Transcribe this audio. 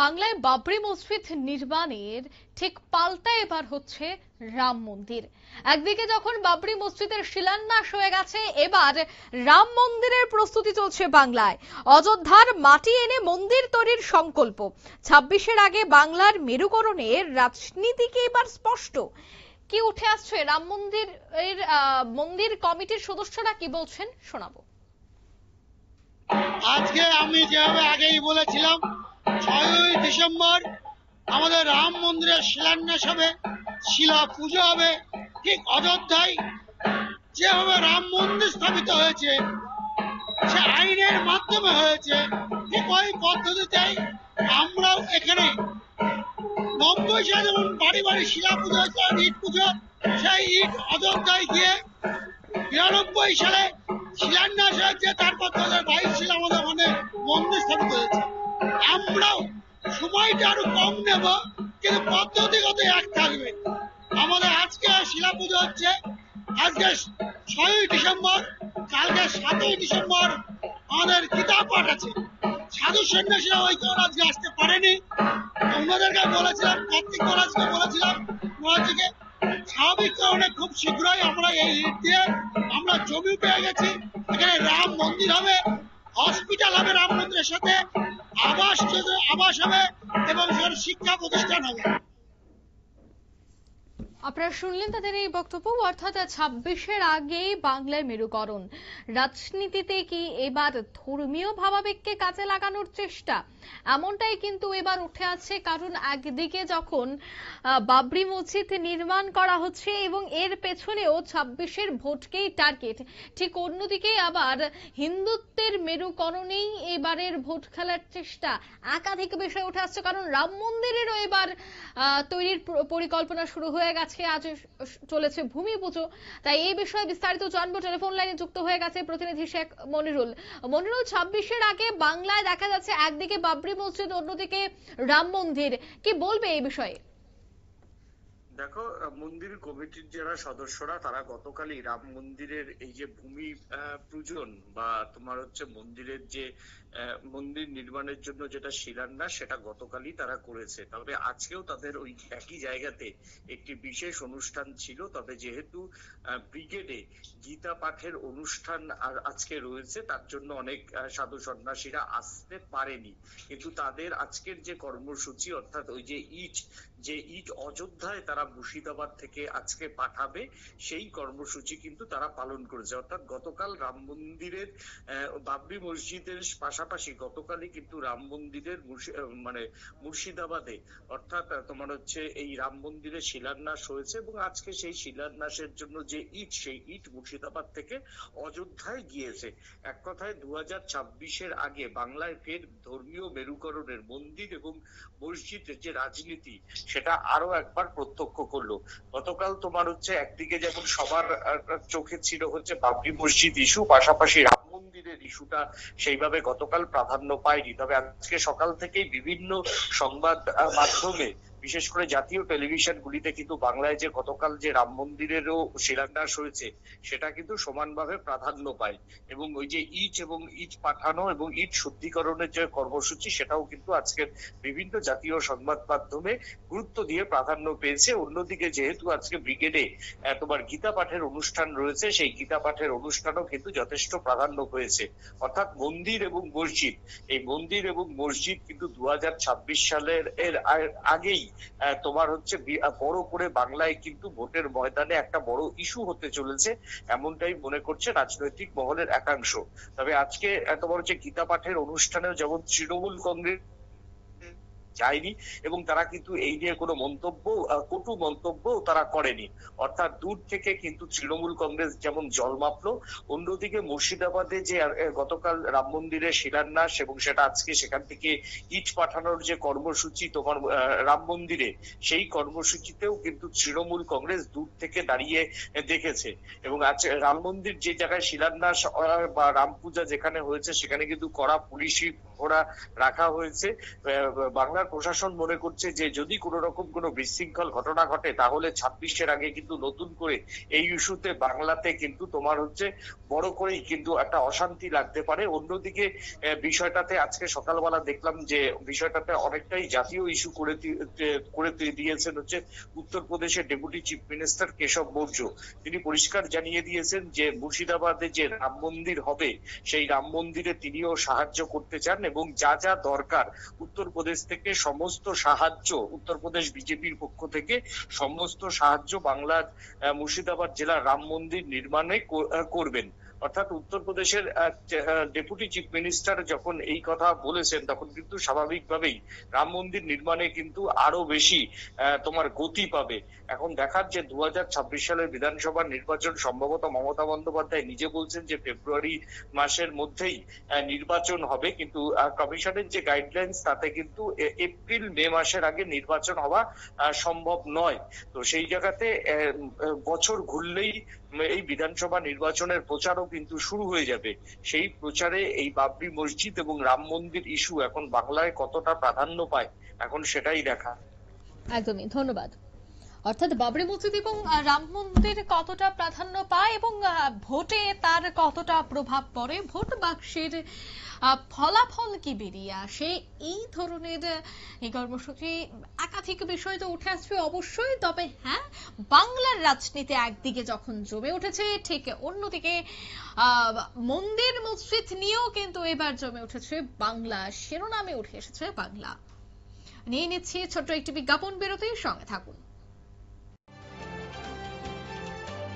বাংলায় বাবরি মসজিদ নির্মাণের ঠিক পাল্টা এবার হচ্ছে রাম মন্দির। একদিকে যখন বাবরি মসজিদের শিলান্যাস হয়ে গেছে, এবার রাম মন্দিরের প্রস্তুতি চলছে বাংলায়। অযোধ্যার মাটি এনে মন্দির তৈরির সংকল্প। 26-এর আগে বাংলার মেরুকরণের রাজনীতিকে এবার স্পষ্ট। কি উঠে আসছে রাম মন্দির এর মন্দির কমিটির সদস্যরা কি বলছেন শোনাবো। আজকে আমি যেভাবে আগেই বলেছিলাম, 6ই ডিসেম্বর আমাদের রাম মন্দিরের শিলান্যাস হবে, শিলা পুজো হবে। ঠিক অযোধ্যায় যেভাবে রাম মন্দির স্থাপিত হয়েছে, সে আইনের মাধ্যমে হয়েছে, ঠিক ওই পদ্ধতিতেই আমরাও এখানে 90 সালে যেমন বাড়ি বাড়ি শিলা পুজো হয়েছে, ইট পুজো, সেই ইট অযোধ্যায় গিয়ে 92 সালে শিলান্যাস হয়েছে। তারপর 2022 সালে আমাদের ওখানে মন্দির স্থাপিত হয়েছে। আমরাও সময়টা আরো কম নেব, কিন্তু পদ্ধতিগত এক থাকবে। আমাদের আজকে শিলা পুজো হচ্ছে, আজকে 6ই ডিসেম্বর, কালকে 7ই ডিসেম্বর আমাদের গীতা পাঠ আছে। সাধু সন্ন্যাসীরা ওই কেউ আজকে আসতে পারেনি। অন্যদেরকে বলেছিলাম, কার্তিক মহারাজকে বলেছিলাম, মহারাজকে স্বাভাবিক কারণে খুব শীঘ্রই আমরা এই ইট দিয়ে আমরা জমি পেয়ে গেছি। এখানে রাম মন্দির হবে, হসপিটাল হবে রাম মন্দিরের সাথে, আবাস হবে এবং শিক্ষা প্রতিষ্ঠান হবে। আপনারা শুনলেন তাদের এই বক্তব্য। অর্থাৎ 26-এর আগেই বাংলার মেরুকরণ। রাজনীতিতে কি এবার ধর্মীয় ভাবাবেগকে কাজে লাগানোর চেষ্টা, এমনটাই কিন্তু এবার উঠে আসছে। কারণ একদিকে যখন বাবরি মসজিদ নির্মাণ করা হচ্ছে এবং এর পেছনেও 26-এর ভোটকেই টার্গেট, ঠিক অন্যদিকে আবার হিন্দুত্বের মেরুকরণেই এবারের ভোট খেলার চেষ্টা। একাধিক বিষয় উঠে আসছে, কারণ রাম মন্দিরেরও এবার তৈরির পরিকল্পনা শুরু হয়ে গেছে। আজ চলেছে ভূমি পুজো। তাই এই বিষয়ে বিস্তারিত জানবো। টেলিফোন লাইনে যুক্ত হয়ে গেছে প্রতিনিধি শেখ মনিরুল। 26-এর আগে বাংলায় দেখা যাচ্ছে একদিকে বাবরি মসজিদ, অন্যদিকে রাম মন্দির। কি বলবে এই বিষয়ে? দেখো, মন্দির কমিটির যারা সদস্যরা তারা গতকালই রাম মন্দিরের এই যে ভূমি পূজন বা তোমার হচ্ছে মন্দিরের যে মন্দির নির্মাণের জন্য যেটা শিলান্যাস, সেটা গতকালই তারা করেছে। তবে আজকেও তাদের ওই একই জায়গাতে একটি বিশেষ অনুষ্ঠান ছিল। তবে যেহেতু ব্রিগেডে গীতা পাঠের অনুষ্ঠান আজকে রয়েছে, তার জন্য অনেক সাধু সন্ন্যাসীরা আসতে পারেনি। কিন্তু তাদের আজকের যে কর্মসূচি, অর্থাৎ ওই যে ইট অযোধ্যায় তারা মুর্শিদাবাদ থেকে আজকে পাঠাবে, সেই কর্মসূচি কিন্তু তারা পালন করেছে। অর্থাৎ গতকাল রাম মন্দিরের বাবরি মসজিদের পাশাপাশি গতকালই কিন্তু রাম মন্দিরের মানে মুর্শিদাবাদে, অর্থাৎ তোমার হচ্ছে এই রাম মন্দিরের শিলান্যাস হয়েছে এবং আজকে সেই শিলান্যাসের জন্য যে সেই ইট মুর্শিদাবাদ থেকে অযোধ্যায় গিয়েছে। এক কথায় 2026-এর আগে বাংলায় ফের ধর্মীয় মেরুকরণের মন্দির এবং মসজিদের যে রাজনীতি, সেটা আরো একবার প্রত্যক্ষ করলো। গতকাল তোমার হচ্ছে একদিকে যেমন সবার চোখে ছিল হচ্ছে বাবরি মসজিদ ইস্যু, পাশাপাশি রাম মন্দিরের ইস্যুটা সেইভাবে গতকাল প্রাধান্য পায়নি। তবে আজকে সকাল থেকেই বিভিন্ন সংবাদ মাধ্যমে, বিশেষ করে জাতীয় টেলিভিশন গুলিতে কিন্তু বাংলায় যে গতকাল যে রাম মন্দিরেরও শিলান্যাস হয়েছে, সেটা কিন্তু সমানভাবে প্রাধান্য পায়। এবং ওই যে ইট পাঠানো এবং ইট শুদ্ধিকরণের যে কর্মসূচি, সেটাও কিন্তু আজকের বিভিন্ন জাতীয় সংবাদ মাধ্যমে গুরুত্ব দিয়ে প্রাধান্য পেয়েছে। অন্যদিকে যেহেতু আজকে ব্রিগেডে তোমার গীতা পাঠের অনুষ্ঠান রয়েছে, সেই গীতা পাঠের অনুষ্ঠানও কিন্তু যথেষ্ট প্রাধান্য পেয়েছে। অর্থাৎ মন্দির এবং মসজিদ, এই মন্দির এবং মসজিদ কিন্তু 2026 সালের আগেই তোমার হচ্ছে বড় করে বাংলায় কিন্তু ভোটের ময়দানে একটা বড় ইস্যু হতে চলেছে, এমনটাই মনে করছে রাজনৈতিক মহলের একাংশ। তবে আজকে তোমার হচ্ছে গীতা পাঠের অনুষ্ঠানেও যেমন তৃণমূল কংগ্রেস যায়নি এবং তারা কিন্তু এই নিয়ে কোনো কটু মন্তব্য তারা করেনি। অর্থাৎ দূর থেকে কিন্তু তৃণমূল কংগ্রেস যেমন জল মাপলো। অন্যদিকে মুর্শিদাবাদে যে গতকাল রাম মন্দিরের শিলান্যাস এবং সেটা আজকে সেখান থেকে ইট পাঠানোর যে কর্মসূচি তোমার রাম মন্দিরে, সেই কর্মসূচিতেও কিন্তু তৃণমূল কংগ্রেস দূর থেকে দাঁড়িয়ে দেখেছে। এবং আজ রাম মন্দির যে জায়গায় শিলান্যাস বা রাম পূজা যেখানে হয়েছে, সেখানে কিন্তু কড়া পুলিশি কড়াকড়া রাখা হয়েছে। বাংলার প্রশাসন মনে করছে যে যদি কোনো রকম কোনো বিশৃঙ্খল ঘটনা ঘটে তাহলে 26-এর আগে কিন্তু নতুন করে এই ইস্যুতে বাংলাতে কিন্তু তোমার হচ্ছে বড় করেই কিন্তু একটা অশান্তি লাগতে পারে। অন্যদিকে বিষয়টাতে আজকে সকালবেলা দেখলাম যে বিষয়টাতে অনেকটাই জাতীয় ইস্যু করে দিয়েছেন হচ্ছে উত্তরপ্রদেশের deputy chief minister Keshav Maurya. তিনি পরিষ্কার জানিয়ে দিয়েছেন যে মুর্শিদাবাদে যে রাম মন্দির হবে সেই রাম মন্দিরে তিনিও সাহায্য করতে চান এবং যা যা দরকার উত্তরপ্রদেশ থেকে সমস্ত সাহায্য, উত্তরপ্রদেশ বিজেপির পক্ষ থেকে সমস্ত সাহায্য বাংলার মুর্শিদাবাদ জেলার রাম মন্দির নির্মাণে করবেন। অর্থাৎ উত্তরপ্রদেশের ডেপুটি চিফ মিনিস্টার যখন এই কথা বলেছেন তখন কিন্তু স্বাভাবিকভাবেই রাম মন্দির নির্মাণে কিন্তু আরো বেশি তোমার গতি পাবে। এখন দেখার যে 2026 সালের বিধানসভা নির্বাচন সম্ভবত মমতা বন্দ্যোপাধ্যায় নিজে বলছেন যে ফেব্রুয়ারি মাসের মধ্যেই নির্বাচন হবে, কিন্তু কমিশনের যে গাইডলাইন্স তাতে কিন্তু এপ্রিল মে মাসের আগে নির্বাচন হওয়া সম্ভব নয়। তো সেই জায়গাতে বছর ঘুরলেই এই বিধানসভা নির্বাচনের প্রচারও কিন্তু শুরু হয়ে যাবে। সেই প্রচারে এই বাবরি মসজিদ এবং রাম মন্দির ইস্যু এখন বাংলায় কতটা প্রাধান্য পায় এখন সেটাই দেখা। একদমই, ধন্যবাদ। অর্থাৎ বাবরি মসজিদ এবং রাম মন্দির কতটা প্রাধান্য পায় এবং ভোটে তার কতটা প্রভাব পড়ে, ভোট বাক্সের ফলাফল কি বেরিয়ে আসে, এই ধরনের এই কর্মসূচি একাধিক বিষয় তো উঠে আসবে অবশ্যই। তবে হ্যাঁ, বাংলার রাজনীতি একদিকে যখন জমে উঠেছে, ঠিক অন্যদিকে মন্দির মসজিদ নিয়েও কিন্তু এবার জমে উঠেছে বাংলা, শিরোনামে উঠে এসেছে বাংলা। নিয়ে নিচ্ছি ছোট্ট একটি বিজ্ঞাপন বিরতি, সঙ্গে থাকুন।